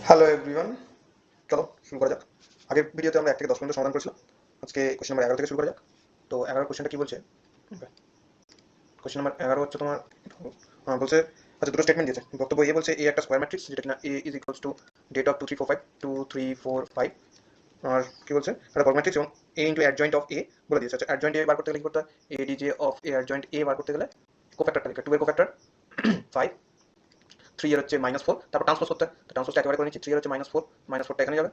Hello everyone, চলো শুরু করা যাক। আগের ভিডিওতে আমরা 1 থেকে 10 পর্যন্ত সমাধান করেছিলাম। আজকে কোশ্চেন নাম্বার 11 থেকে শুরু করা যাক। তো 11 কোশ্চেনটা কি বলছে? কোশ্চেন নাম্বার 11 হচ্ছে তোমার বলছে, আচ্ছা দুটো স্টেটমেন্ট দিয়েছে। বক্তব্য এ বলছে এ একটা স্কোয়ার ম্যাট্রিক্স যেটা কিনা A is equals to det of 2 3 4 5 2 3 4 5। আর কি বলছে, একটা বর্গ ম্যাট্রিক্স এবং A into adjoint of A বলে দিয়েছে। আচ্ছা অ্যাডজয়েন্ট এ বার করতে গেলে কি করতে হয়? এডিজে অফ এ অ্যাডজয়েন্ট এ বার করতে গেলে কোফ্যাক্টরটা লিখে 2 এর কোফ্যাক্টর 5, 3 এর হচ্ছে -4, তারপর ট্রান্সপোজ করতে হয়। তো ট্রান্সপোজটা একেবারে করে নিচ্ছি। 3 এর হচ্ছে -4, -4টা এখানে যাবে,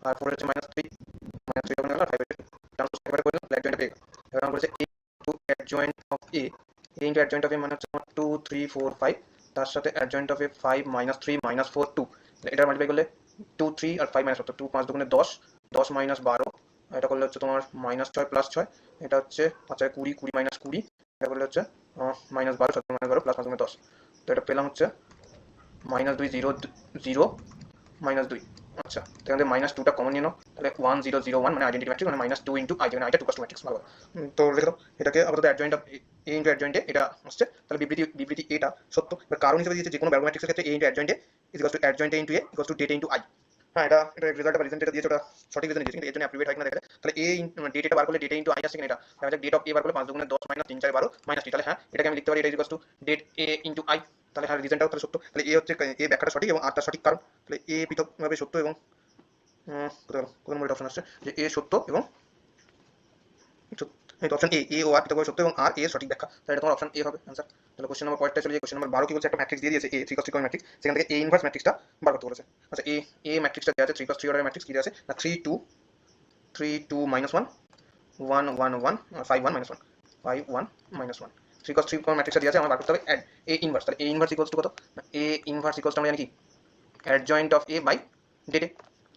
আর 4 এর হচ্ছে -3, -3 ওখানে গেল, আর 5 এর ট্রান্সপোজ একেবারে করে নিলাম, তাহলে অ্যাডজয়েন্ট পেয়ে গেল। এবার আমরা বলেছে a into adjoint of A, a into adjoint of A মানে হচ্ছে তোমার 2 3 4 5, তার সাথে অ্যাডজয়েন্ট অফ এ 5 -3 -4 2, তাহলে এটা মাল্টিপ্লাই করলে 2 3 আর 5 -4, 2 5 দুগুণে 10, 10 -12, এটা করলে হচ্ছে তোমার -6 +6, এটা হচ্ছে 5 20, 20 -20, এটা করলে হচ্ছে -12, 7 -12 +5 দুগুণে 10। তো এটা পেলাম হচ্ছে -2 0 0 -2। আচ্ছা, তো এখান থেকে -2টা কমন নিয়ে নাও, তাহলে 1 0 0 1 মানে আইডেন্টি ম্যাট্রিক্স, মানে -2 ইনটু i, যেখানে আইটা 2 + 2 ম্যাট্রিক্স। ভালো, তো লিখে দাও এটাকে আপাতত adjoint of A into adjoint A এটা আসছে, তাহলে বিবৃতি এটা সত্য। এবার কারণ হিসেবে দিয়েছে যে কোনো বর্গ ম্যাট্রিক্সের ক্ষেত্রে A into adjoint A is equals to adjoint A into A equals to det A into I. হ্যাঁ, এটা রেজাল্ট বা রিজেন্ট যেটা দিয়েছে ওটা সঠিক রিজন দিয়েছে, কিন্তু এর জন্য অ্যাপ্লিকেট হয় কিনা দেখা যায়। তাহলে এ ডেট এটা বার করলে ডেটা ইনটু আই আসছে কিনা, এটা দেখা যাক। ডেট অফ এ বার করলে 5 দুগুণে 10 -3 4 12 -3, তাহলে হ্যাঁ এটাকে আমি লিখতে পারি এটা is equals to det A into I. তাহলে হ্যাঁ রিজনটাও তাহলে সত্য। তাহলে এ হচ্ছে এ ব্যাখ্যাটা সঠিক এবং আরটা সঠিক কারণ। তাহলে এ পৃথকভাবে সত্য এবং কোন নম্বর অপশন আসছে যে এ সত্য এবং এই অপশন এ, এ ও আর পৃথকভাবে সত্য এবং আর এ সঠিক ব্যাখ্যা। তাহলে এটা তোমার অপশন এ হবে आंसर। তাহলে কোশ্চেন নাম্বার পরেরটা চলে যাই। কোশ্চেন নাম্বার 12 কি বলছে, একটা ম্যাট্রিক্স দিয়ে দিয়েছে এ 3 × 3 ম্যাট্রিক্স, সেখান থেকে এ ইনভার্স ম্যাট্রিক্সটা বার করতে বলেছে। আচ্ছা এ ম্যাট্রিক্সটা দেওয়া আছে 3 × 3 অর্ডারের ম্যাট্রিক্স, কি দেওয়া আছে না 3 2 3 2 -1 1 1 1 5 1 -1 5 1 -1। 3 × 3 ম্যাট্রিক্সটা দেওয়া আছে, আমার বার করতে হবে এ ইনভার্স। তাহলে এ ইনভার্স ইকুয়ালস টু কত? এ ইনভার্স ইকুয়ালস টু আমরা জানি কি adjoint of A by det A.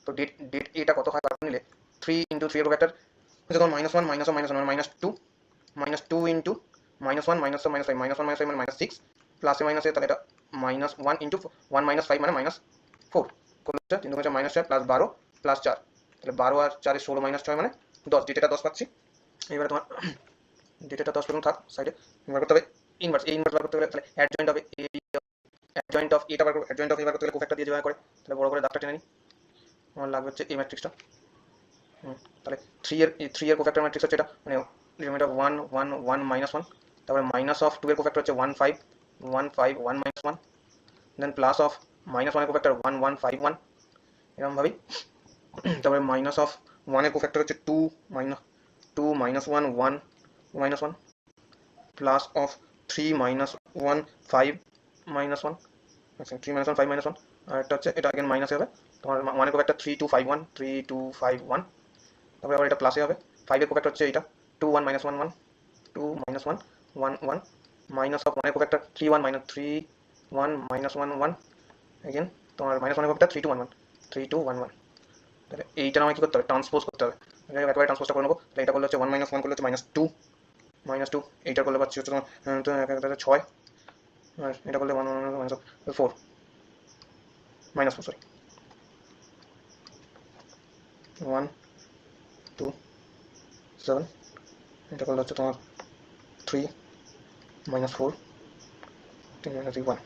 তো ডেট এটা কত হয় বার করে নিলে 3 × 3 এর ভেক্টর হচ্ছে তোমার -1 -1 -1 -2 -2 ইন্টু -1 -1 -5 -1 -5 মানে -6, প্লাসে মাইনাসে তাহলে এটা -1 ইন্টু 1 -5 মানে -4 করলে 3 2 -4 প্লাস 12 প্লাস 4, তাহলে 12 আর 4 16 -6 মানে 10, ডেটাটা 10 পাচ্ছি। এবারে তোমার ডেটাটা 10 পর্যন্ত থাক সাইডে। এবার করতে হবে ইনভার্স, এ ইনভার্স বার করতে গেলে তাহলে অ্যাডজয়েন্ট হবে এ, অ্যাডজয়েন্ট অফ এটা বার করব, অ্যাডজয়েন্ট অফ এ বার করতে গেলে কোফ্যাক্টর দিয়ে যেভাবে করে, তাহলে বড় করে দাগটা টেনে নিই। আমার লাগবে হচ্ছে এই ম্যাট্রিক্সটা। তাহলে 3 এর কোফ্যাক্টর ম্যাট্রিক্স হচ্ছে এটা, মানে এটা 1 1 1 -1, তারপরে মাইনাস অফ 2 এর কোফ্যাক্টর হচ্ছে 1 5 1 5 1 -1, দেন প্লাস অফ -1 এর কোফ্যাক্টর 1 1 5 1 এরকম ভাবেই। তারপরে মাইনাস অফ 1 এর কোফ্যাক্টর হচ্ছে 2 2 -1 1 -1, প্লাস অফ 3 -1 5 -1, আচ্ছা 3 -1 5 -1, আর একটা হচ্ছে এটা अगेन মাইনাসে হবে। তোমার 1 এর কোফ্যাক্টর 3 2 5 1 3 2 5 1, তারপরে আবার এটা প্লাসে হবে। 5 এর কোফ্যাক্টর হচ্ছে এটা 2 1 -1 1 2 -1 1 1, মাইনাস অফ 1 এর কোফ্যাক্টর 3 1 3 1 -1 1, अगेन তোমার -1 এর কোফ্যাক্টর 3 2 1 1 3 2 1 1। তাহলে এইটা আমাকে কি করতে হবে, ট্রান্সপোজ করতে হবে। একবারে ট্রান্সপোজটা করে নেবো। তাহলে এটা করলে হচ্ছে 1 -1 করলে হচ্ছে -2 -2, এইটা করলে পাচ্ছি হচ্ছে তোমার 6, আর এটা করলে 1 4 -4 সরি 1 2 7, এটা করলে হচ্ছে তোমার 3 -4 3 -1।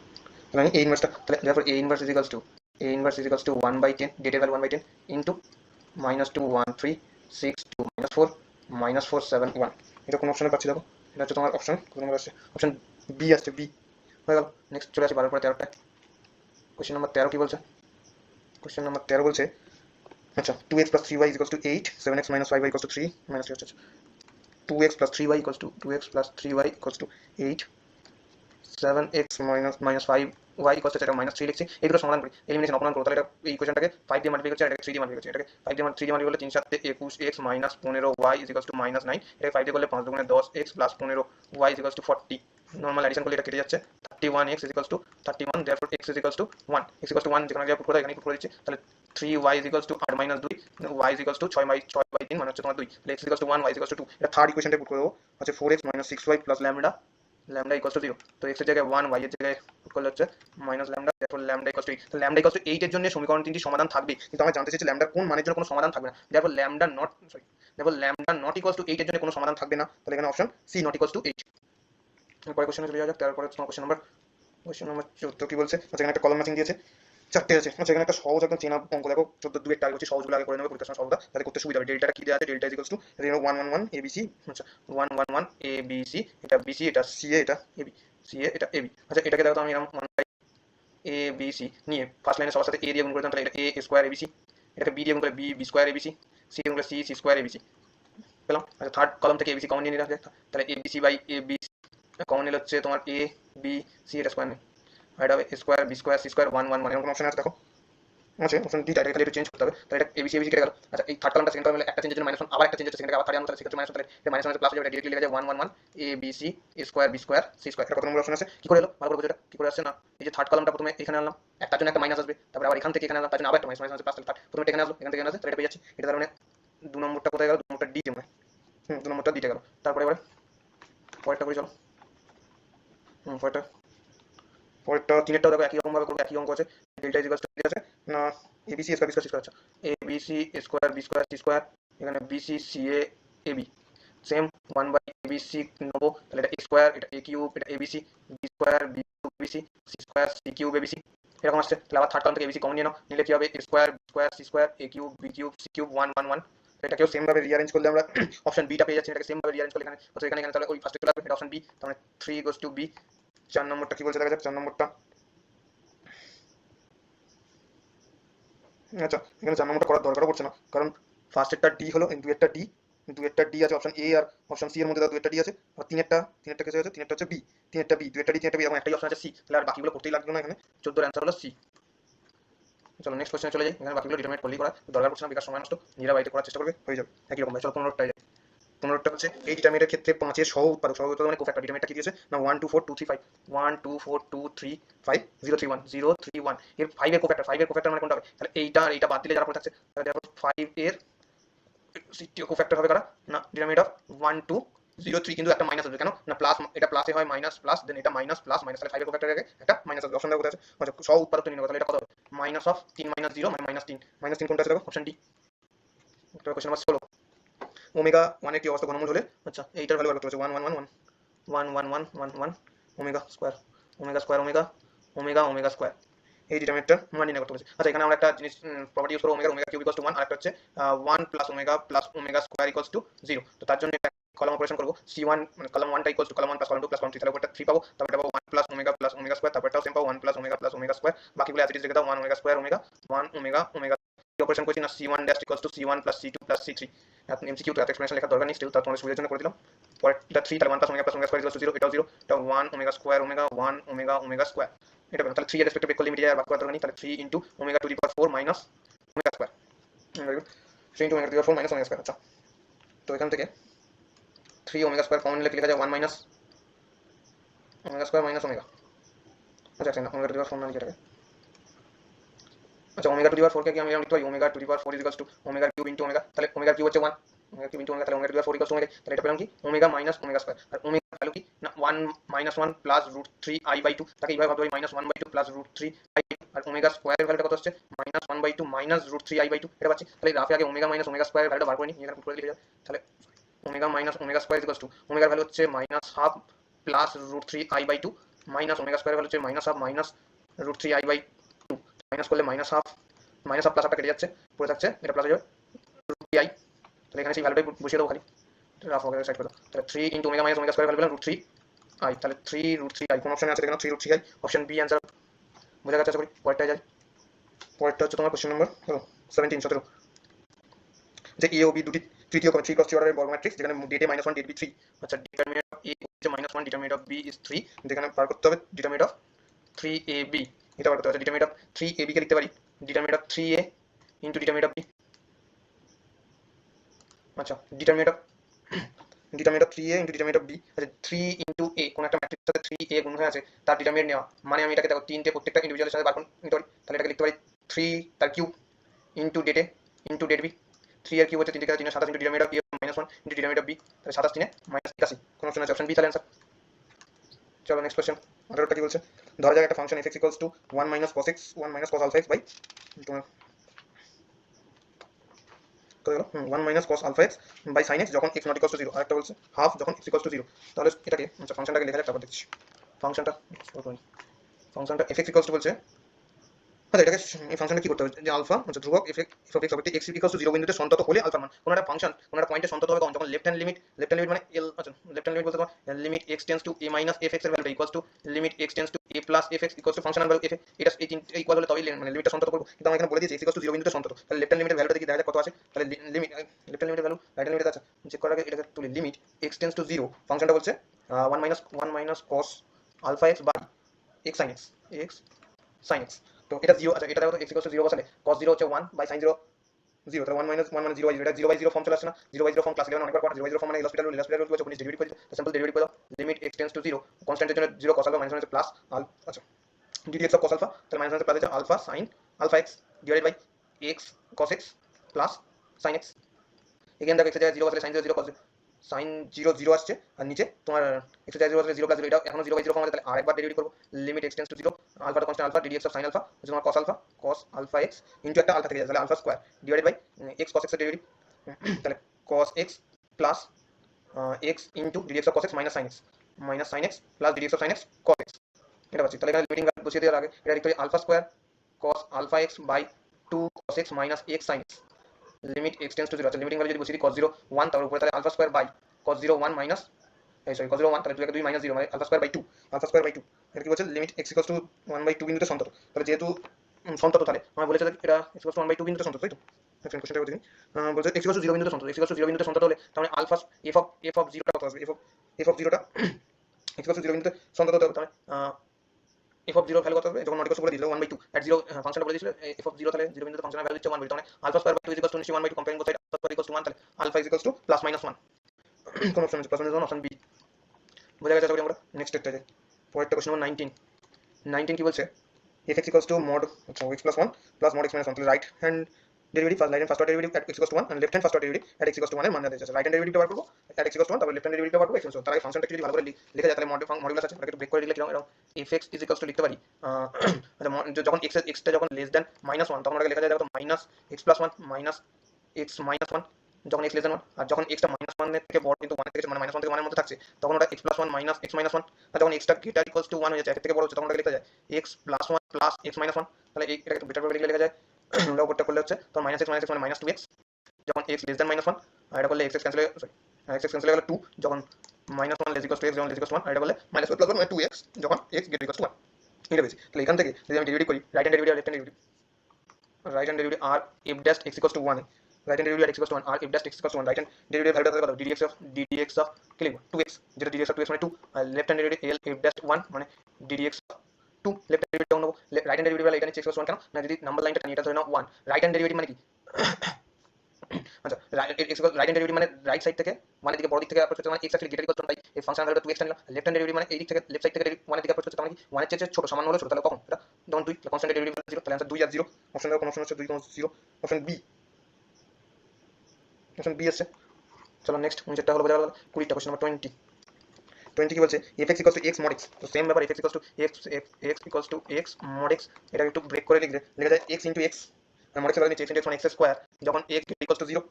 তাহলে আমি a ইনভার্সটা, তাহলে therefore a inverse is equals to 1/10, ডেটের ভ্যালু 1/10 ইনটু -2 1 3 6 2 -4 -4 7 1। এটা কোন অপশনে পাচ্ছি দেখো, এটা হচ্ছে তোমার অপশন কোন নম্বর আসছে, অপশন বি আসছে, বি হয়ে গেল। নেক্সট চলে আসি 12 পরে 13টা। কোশ্চেন নাম্বার 13 কি বলছে? কোশ্চেন নাম্বার 13 বলছে, আচ্ছা 2x + 3y = 8, 7x - 5y = 3 -3 হচ্ছে 2x + 3y = 2x + 3y = 8, 7x - 5y = সেটা -3 লিখছি। এইগুলো সমাধান করি, এলিমিনেশন অপমান করব। তাহলে এটা এই কোশ্চেনটাকে 5 দিয়ে মাল্টিপ্লাই করছি, আর এটাকে 3 দিয়ে মাল্টিপ্লাই করছি। এটাকে 5 দিয়ে 3 দিয়ে মাল্টিপ্লাই করলে 3 7 21x - 15y = -9, এটাকে 5 দিয়ে করলে 5 দুগুণে 10x + 15y = 40। নরমাল অ্যাডিশন করলে এটা কেটে যাচ্ছে, 31x = 31, therefore x = 1, x = 1 যেখানে পুট করে এখানে পুট করে দিচ্ছি। তাহলে 3y = 8 - 2, y = 6/3 মানে হচ্ছে তোমার 2, তাহলে x = 1, y = 2। এটা থার্ড ইকুয়েশনটা পুট করে দেবো, আছে 4x - 6y + ল্যামডা, ল্যামডা = 0। তো x এর জায়গায় 1, y এর জায়গায় পুট করলে হচ্ছে মাইনাস ল্যামডা, therefore ল্যামডা = 8। তো ল্যামডা = 8 এর জন্য সমীকরণ তিনটি সমাধান থাকবে, কিন্তু আমরা জানতে চাইছি ল্যামডার কোন মানের জন্য কোনো সমাধান থাকবে না। therefore lambda not sorry therefore lambda not = 8 এর জন্য কোনো সমাধান থাকবে না। তাহলে এখানে অপশন সি নট = 8। পরে কোশ্চেনে চলে যাওয়া যাক। তারপরে তোমার কোশ্চেন নাম্বার 14 কি বলছে, আচ্ছা এখানে একটা কলাম ম্যাচিং দিয়েছে। চারটে আছে। আচ্ছা এখানে একটা সহজ একদম চেনা অঙ্ক দেখো 14 2 টাইপ হচ্ছে, সহজগুলো আগে করে নেবে পরীক্ষার সময় সহজটা তাহলে করতে সুবিধা হবে। ডেল্টাটা কি দেওয়া আছে, ডেল্টা ইকুয়ালস টু 1 1 1 এবিসি। আচ্ছা 1 1 1 এবিসি, এটা বিসি, এটা সিএ, এটা এবি, সিএ, এটা এবি। আচ্ছা এটাকে দেখো তো আমি এরকম 1 বাই এ বি সি নিয়ে ফার্স্ট লাইনে সবার সাথে এ দিয়ে গুণ করে দিলাম, তাহলে এটা এ স্কোয়ার এবিসি, এটাকে বি দিয়ে গুণ করলে B B square ABC, C দিয়ে গুণ করলে সি সি স্কোয়ার এবিসি পেলাম। আচ্ছা থার্ড কলাম থেকে এবিসি কমন নিয়ে নিলাম, তাহলে ABC by A B common নিলে হচ্ছে তোমার এ বি সি, এটা স্কোয়ার নেই, আর এটা হবে A square B square C square 1 1 1 এরকম অপশন আছে দেখো। আচ্ছা অপশন ডি টাইটাকে খালি একটু চেঞ্জ করতে হবে, তাহলে এটা এবিসি এবিসি কেটে গেল। আচ্ছা এই থার্ড কলামটা সেকেন্ড কলামে একটা চেঞ্জের জন্য -1, আবার একটা চেঞ্জ হচ্ছে সেখানে আবার থার্ড আনতে, তাহলে সেক্ষেত্রে -1, তাহলে এটা মাইনাস প্লাস হয়ে যাবে, এটা ডিরেক্টলি লেখা যায় 1 1 1 A B C A square B square C square. এটা কত নম্বর অপশন আছে, কি করে এলো ভালো করে বোঝো, এটা কি করে আসছে না, এই যে থার্ড কলামটা প্রথমে এখানে আনলাম, একটার জন্য একটা মাইনাস আসবে, তারপরে আবার এখান থেকে এখানে আনলাম, তার জন্য আবার একটা মাইনাস মাইনাস প্লাস, তাহলে প্রথমে এখানে আসলো, এখান থেকে এখানে আসে, তাহলে এটা পেয়ে যাচ্ছি। এটা তার মানে 2 নম্বরটা কোথায় গেল, 2 নম্বরটা ডি তে মনে হয়, 2 নম্বরটা দিতে গেল। তারপরে এবারে পরেরটা করে চলো, পরেরটা পরেরটা তিনেরটাও দেখো একই রকম ভাবে করবো, একই অঙ্ক আছে। ডেল্টা ইকুয়ালস টু আছে না ABC square B square C square. আচ্ছা ABC square B square C square, এখানে BC CA AB same 1 by ABC নেবো, তাহলে এটা এ স্কয়ার, এটা এ কিউব, এটা ABC B square B cube ABC C square C cube ABC এরকম আসছে। তাহলে আবার থার্ড কলাম থেকে এবিসি কমন নিয়ে নাও, নিলে কি হবে A square B square C square A cube B cube C cube 1 1 1। এটাকেও সেম ভাবে রিঅ্যারেঞ্জ করলে আমরা অপশন বিটা পেয়ে যাচ্ছি, এটাকে সেম ভাবে রিঅ্যারেঞ্জ করলে এখানে এখানে এখানে তাহলে ওই ফার্স্টে চলে আসবে, এটা অপশন বি, তাহলে 3 গোস টু বি। 4 নম্বরটা কি বলছে দেখা যাক, 4 নম্বরটা আচ্ছা এখানে 4 নম্বরটা করার দরকারও পড়ছে না, কারণ ফার্স্টেরটা ডি হলো, দুয়েরটা ডি, দুয়েরটা ডি আছে অপশন এ আর অপশন সি এর মধ্যে, দুয়েরটা ডি আছে, আর তিনেরটা কিছু আছে, তিনেরটা হচ্ছে বি, তিনেরটা বি, দুয়েরটা ডি, তিনেরটা বি, এবং একটাই অপশন আছে সি, তাহলে আর বাকিগুলো করতেই লাগবে না। এখানে 14 এর অ্যান্সার হলো সি। চলো নেক্সট কোশ্চেনে চলে যাই, এখানে বাকিগুলো ডিটারমিনেট করলেই করা দরকার পড়ছে না, বেকার সময় নষ্ট, নিজেরা বাড়িতে করার চেষ্টা করবে, হয়ে যাবে একই রকম ভাই। চলো 15টায় যাই। 15টা হচ্ছে এই ডিটারমিনেটের ক্ষেত্রে 5 এর সহ উৎপাদক, সহ উৎপাদক মানে কোফ্যাক্টর। ডিটারমিনেটটা কি দিয়েছে না 1 2 4 2 3 5, 1 2 4 2 3 5 0 3 1 0 3 1 এর 5 এর কোফ্যাক্টর, 5 এর কোফ্যাক্টর মানে কোনটা হবে, তাহলে এইটা আর এইটা বাদ দিলে যারা পড়ে থাকছে, তাহলে দেখো 5 এর তৃতীয় কোফ্যাক্টর হবে কারা না ডিটারমিনেট অফ 1 2 0 3, কিন্তু একটা মাইনাস আসবে কেন না, প্লাস, এটা প্লাসে হয় মাইনাস প্লাস, দেন এটা মাইনাস প্লাস মাইনাস, তাহলে 5 এর কোফ্যাক্টর আগে একটা মাইনাস আসবে। অপশন দেখো কোথায় আছে, আচ্ছা সহ উৎপাদক নিয়ে নেবো, তাহলে এটা কত হবে মাইনাস অফ 3 মাইনাস 0 মানে -3 কোনটা আছে দেখো অপশন ডি। এটা কোশ্চেন নাম্বার 16। ওমেগা 1 এর কি অবস্থা ঘনমূল হলে, আচ্ছা এইটার ভ্যালু কত হচ্ছে 1 1 1 1 1 1 1 1 1 omega square, omega square omega omega omega square, এই ডিটারমিনেটর মান নির্ণয় করতে বলেছে। আচ্ছা এখানে আমরা একটা জিনিস প্রপার্টি ইউজ করব, omega omega cube equals to 1, আর একটা হচ্ছে 1 plus omega square equals to 0। তো তার জন্য কলাম অপারেশন করব, c1 মানে কলাম 1টা equals to column 1 plus column 2 plus column 3, তাহলে উপরটা 3 পাবো, তারপর এটা পাবো 1 প্লাস ওমেগা স্কয়ার, তারপরটাও সেম পাবো 1 প্লাস ওমেগা স্কয়ার, বাকিগুলো অ্যাজ ইট ইজ রেখে দাও 1 omega square omega 1 omega omega operation করছি না c1 dash equals to c1 plus c2 plus c3। এখন এমসিকিউ তো এত এক্সপ্লেনেশন লেখার দরকার নেই, স্টিল তার তোমাদের সুবিধার জন্য করে দিলাম। পরেরটা 3, তাহলে 1 plus omega square equals to 0, এটাও 0, এটা 1 omega square omega 1 omega omega square, এটা পেলাম। তাহলে 3 এর রেসপেক্টে ব্রেক করলে মিটে যায়, আর বাকি করার দরকার নেই, তাহলে 3 into omega to the power 4 minus omega square, very good, 3 into omega to the power 4 minus omega square. আচ্ছা তো এখান থেকে 3 ওমেগা স্কয়ার কমন নিলে লেখা যায় 1 minus omega square minus omega. আচ্ছা না ওমেগা টু দি পাওয়ার 4 না লিখে রাখে, আচ্ছা ওমেগা টু দি পাওয়ার 4 কে কি আমি এরকম লিখতে পারি, omega to the power 4 is equals to omega cube into omega, তাহলে ওমেগা কিউব হচ্ছে 1, ওমেগা কিউব ইনটু ওমেগা, তাহলে omega to the power 4 equals to omega, তাহলে এটা পেলাম কি ওমেগা মাইনাস ওমেগা স্কয়ার, আর ওমেগা ভ্যালু কি না 1 minus 1 plus root 3 i by 2, তাকে এইভাবে ভাবতে পারি মাইনাস 1/2 প্লাস রুট 3 i, আর ওমেগা স্কয়ারের ভ্যালুটা কত হচ্ছে minus 1/2 minus root 3 i by 2, এটা পাচ্ছি। তাহলে রাফে আগে ওমেগা মাইনাস ওমেগা স্কয়ারের ভ্যালুটা বার করে নিই, এখানে পুট করে লিখে যাবে, তাহলে omega minus omega square equals to ওমেগার ভ্যালু হচ্ছে minus half plus root 3 i by 2 minus omega স্কয়ারের ভ্যালু হচ্ছে minus half minus root 3 i by 2, minus করলে মাইনাস হাফ প্লাস হাফটা কেটে যাচ্ছে, পড়ে থাকছে এটা প্লাস হয়ে যাবে রুট 3 i, তাহলে এখানে সেই ভ্যালুটাই বসিয়ে দেবো খালি, রাফ ওকে সাইড করে দাও, তাহলে 3 into omega minus omega square value পেলাম রুট 3 i, তাহলে 3 রুট 3 i কোন অপশনে আছে দেখো, 3 root 3 i option B answer. বোঝা গেছে আশা করি। পরেরটা যাই, পরেরটা হচ্ছে তোমার কোশ্চেন নাম্বার 17 যে এ ও বি দুটি তৃতীয় ক্রম 3 ক্রস 3 অর্ডারের বর্গ ম্যাট্রিক্স, যেখানে ডেটে -1 ডেট বি 3, আচ্ছা ডিটারমিনেন্ট অফ এ হচ্ছে -1, ডিটারমিনেন্ট অফ বি ইজ 3, যেখানে বার করতে হবে ডিটারমিনেন্ট অফ 3ab, এটা বার করতে হবে। ডিটারমিনেন্ট অফ 3ab কে লিখতে পারি determinant of 3a into determinant of b, আচ্ছা determinant of 3a into determinant of b, আচ্ছা 3 ইনটু a কোন একটা ম্যাট্রিক্সের সাথে 3a গুণ হয়ে আছে তার ডিটারমিনেন্ট নেওয়া, মানে আমি এটাকে দেখো তিনটে প্রত্যেকটা ইন্ডিভিজুয়ালের সাথে বার করে নিতে পারি, তাহলে এটাকে লিখতে পারি 3 তার কিউব ইনটু ডেটে ইনটু ডেট বি, 3 এর কিউব হচ্ছে 3 থেকে 3 27 into determinant of a -1 into determinant of b, তাহলে 27 3 -81, কোন অপশন আছে অপশন বি, তাহলে অ্যানসার। চলো নেক্সট কোশ্চেন 18টা কি বলছে, ধরা যাক একটা function f(x) = 1 minus cos x 1 minus cos alpha x by তোমার কত হলো 1 minus cos alpha x by sin x যখন x not equals to 0, আরেকটা বলছে হাফ যখন x equals to 0, তাহলে এটাকে আচ্ছা ফাংশনটাকে লেখা যাক, তারপর দেখছি ফাংশনটা f(x) বলছে আচ্ছা এটাকে এই ফাংশনটা কি করতে হবে যে আলফা হচ্ছে ধ্রুবক F of x of x equals to 0 বিন্দুতে সন্তত হলে আলফা মান কোন একটা ফাংশন কোন একটা পয়েন্টে সন্তত হবে যখন লেফট হ্যান্ড লিমিট মানে এল আচ্ছা লেফট হ্যান্ড লিমিট বলতে তোমার limit x tends two a minus f x এর value equals to limit x tends two a plus f x equals two functional value f এটা এই ইকুয়াল হলে তবেই মানে লিমিটটা সন্তত করব কিন্তু আমি এখানে বলে দিয়েছি x ইকুয়ালস টু 0 বিন্দুতে সন্তত তাহলে লেফট হ্যান্ড লিমিটের ভ্যালুটা দেখি দেখা যাক কত আছে তাহলে লিমিট লেফট হ্যান্ড লিমিটের ভ্যালু রাইট হ্যান্ড লিমিটের আছে চেক করার আগে এটাকে তুলি লিমিট x টেন্ডস টু 0 ফাংশনটা বলছে 1 minus cos alpha x by x sin x sin x তো এটা 0 আচ্ছা এটা দেখো তো x ইকুয়ালস টু 0 বসালে cos 0 হচ্ছে 1 বাই sin 0 0 তাহলে 1 মাইনাস 1 মানে 0 বাই 0 এটা 0 বাই 0 ফর্ম চলে আসছে না 0 বাই 0 ফর্ম ক্লাস 11 অনেকবার পড়া 0 বাই 0 ফর্ম মানে এল হসপিটাল রুল যখন ডেরিভেটিভ করে দাও সিম্পল ডেরিভেটিভ করে দাও লিমিট x টেন্ডস টু 0 কনস্ট্যান্টের জন্য 0 cos আলফা মাইনাস প্লাস আচ্ছা ddx অফ cos আলফা তাহলে মাইনাস প্লাস আছে alpha sin alpha x divided by x cos x plus sin x এখানে দেখো x এর জায়গায় 0 বসালে sin 0 0 cos sin 0 0 আসছে আর নিচে তোমার x এর জায়গায় 0 বসালে 0 প্লাস 0 এটা এখনো 0 বাই 0 ফর্ম আছে তাহলে আরেকবার ডেরিভেটিভ করব limit x tends to 0 alpha constant alpha ddx of sin alpha হচ্ছে তোমার cos আলফা x ইনটু একটা আলফা থেকে যায় তাহলে alpha square divided by x cos x এর ডেরিভেটিভ তাহলে cos x plus x into ddx of cos x minus sin x plus ddx of sin x cos x এটা পাচ্ছি তাহলে এখানে লিমিটিং ভ্যালু বসিয়ে দেওয়ার আগে এটা লিখতে হবে alpha square cos alpha x by 2 cos x minus x sin x limit x tends to 0 আছে লিমিটিং ভ্যালু যদি বসিয়ে দিই cos 0 1 তার উপরে তাহলে alpha square by cos 0 1 minus cos 0 1 তাহলে 2 এর 2 মাইনাস 0 মানে আলফা স্কয়ার বাই 2 এটা কি বলছে limit x equals to 1 by 2 বিন্দুতে সন্তত তাহলে যেহেতু সন্তত তাহলে আমি বলেছে এটা x ইকুয়ালস টু 1 বাই 2 বিন্দুতে সন্তত তাই তো সেকেন্ড কোশ্চেনটা করে দিই বলছে x ইকুয়ালস টু 0 বিন্দুতে সন্তত x ইকুয়ালস টু 0 বিন্দুতে সন্তত হলে তার মানে আলফা f অফ 0 টা কত আসবে f অফ 0 টা x ইকুয়ালস টু 0 বিন্দুতে সন্তত হতে হবে তাহলে f of 0 ভ্যালু কত হবে যখন নট ইকুয়ালস করে দিল 1/2 at 0 ফাংশনটা বলে দিয়েছিল f of 0 তাহলে 0 বিন্দুতে ফাংশনের ভ্যালু দিচ্ছে 1/2 মানে alpha square by 2 equals to 1/2 comparing both side alpha square equals to 1 তাহলে alpha equals to plus minus 1 কোন অপশন আছে প্লাস মাইনাস 1 অপশন বি বোঝা গেছে তাহলে আমরা নেক্সট একটা যাই পরেরটা কোশ্চেন নম্বর 19 কি বলছে f x equals to mod x plus 1 plus mod x minus 1 তাহলে right hand derivative first order derivative at x equals to 1 and left hand first order derivative at x equals to 1 এর মান জানতে চাইছে right hand derivative বার করব at x equals to 1 তারপর left hand derivative বার করব x equals to 1 তার আগে ফাংশনটা যদি ভালো করে লেখা যায় তাহলে মডুলাস আছে ওটাকে একটু ব্রেক করে দিলে কি হবে এরকম f(x) is equals to লিখতে পারি আচ্ছা যখন x টা যখন লেস দ্যান -1 তখন ওটাকে লেখা যায় দেখো minus x plus 1 minus x minus 1 যখন x less than 1 আর যখন x টা -1 এর থেকে বড় কিন্তু 1 থেকে মানে -1 থেকে 1 এর মধ্যে থাকছে তখন ওটা x plus 1 minus x minus 1 আর যখন x টা greater equals to 1 হয়ে যাচ্ছে এর থেকে বড় হচ্ছে তখন ওটাকে লেখা যায় x plus 1 plus x minus 1 তাহলে এটাকে একটু বেটার করে লেখা যায় আমরা উপরটা করলে হচ্ছে তখন -x minus x মানে -2x যখন x less than -1 আর এটা করলে x ক্যান্সেল হয়ে সরি x ক্যান্সেল হয়ে গেল 2 যখন -1 less equals to x যখন less equals to 1 আর এটা করলে -1 plus 1 মানে 2x যখন x greater equals to 1 এটা বেশি তাহলে এখান থেকে যদি আমি ডেরিভেটিভ করি রাইট হ্যান্ড ডেরিভেটিভ আর left hand derivative r f dash x equals to 1 right hand derivative at x equals to 1 r f dash x equals to 1 right hand derivative ভ্যালুটা কত ddx of কি লিখব 2x যেটা ddx of 2x মানে 2 আর left hand derivative l f dash 1 মানে ddx of 2 left hand derivative নেব right hand derivative হলে এটা নিচে x equals to 1 কেন না যদি নাম্বার লাইনটা টানি এটা ধরে নাও 1 রাইট হ্যান্ড ডেরিভেটিভ মানে কি আচ্ছা রাইট হ্যান্ড ডেরিভেটিভ মানে রাইট সাইড থেকে মানে দিকে বড় দিক থেকে অ্যাপ্রোচ করতে মানে x actually greater equal to তাই এই ফাংশন ভ্যালুটা 2x টানলাম লেফট হ্যান্ড ডেরিভেটিভ মানে এই দিক থেকে লেফট সাইড থেকে 1 এর দিকে অ্যাপ্রোচ করতে মানে কি 1 এর চেয়ে ছোট সামান্য হলে ছোট তাহলে কখন এটা যখন 2 কনস্ট্যান্ট ডেরিভেটিভ 0 তাহলে आंसर 2 আর 0 অপশন দেখো কোন অপশন হচ্ছে 2 কোন 0 অপশন বি অপশন বি আছে চলো নেক্সট 19টা হলো বোঝা গেল 20টা কোশ্চেন নাম্বার 20 কি বলছে f(x) equals to x mod x তো সেম ব্যাপার f(x) equals to x equals to x mod x এটা একটু ব্রেক করে লিখলে লেখা যায় x into x আর mod x এর বদলে x into x মানে x স্কয়ার যখন x equals to 0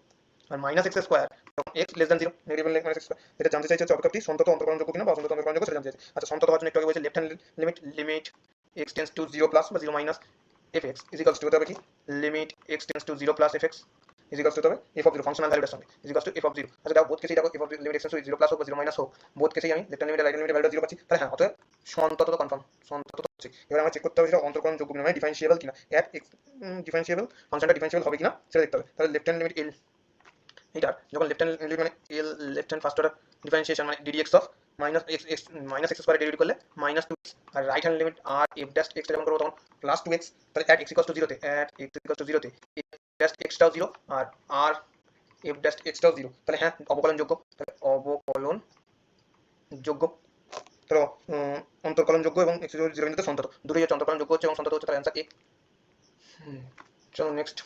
আর মাইনাস x স্কয়ার যখন x less than 0 negative minus x square এটা জানতে চাইছে অপেক্ষাটি সন্তত অন্তর্কলনযোগ্য কিনা বা অসন্তত অন্তর্কলনযোগ্য সেটা জানতে চাইছে আচ্ছা সন্তত হওয়ার জন্য একটু আগে বলেছে left hand limit x tends to 0 plus বা 0 minus fx is equals to হতে হবে কি limit x tends to 0 plus fx is equals to হবে f of 0 ফাংশনাল ভ্যালুটার সঙ্গে is equals to f of 0 আচ্ছা দেখো বোথ কেসেই দেখো f of limit x tends to 0 plus হোক বা 0 minus হোক বোথ কেসেই আমি left hand limit right hand limit ভ্যালুটা 0 পাচ্ছি তাহলে হ্যাঁ অতএব সন্তত তো কনফার্ম সন্তত তো হচ্ছে এবার আমরা চেক করতে হবে সেটা অন্তর্কলনযোগ্য কিনা মানে ডিফারেন্সিয়েবল কিনা এট x ডিফারেন্সিয়েবল ফাংশনটা ডিফারেন্সিয়েবল হবে কিনা সেটা দেখতে হবে তাহলে লেফট হ্যান্ড লিমিট l এটার যখন লেফট হ্যান্ড লিমিট মানে l left hand first order differentiation মানে ddx of minus x square derivative করলে -2x আর right hand limit r f dash x যখন করব তখন +2x তাহলে at x equals to 0 তে at x equals to 0 তে f dash x টাও 0 আর r f dash x টাও 0 তাহলে হ্যাঁ অবকলনযোগ্য তাহলে অবকলনযোগ্য তাহলে অন্তর্কলনযোগ্য এবং x 0 বিন্দুতে সন্তত দুটোই হচ্ছে অন্তর্কলনযোগ্য হচ্ছে এবং সন্তত হচ্ছে তাহলে आंसर a চলো নেক্সট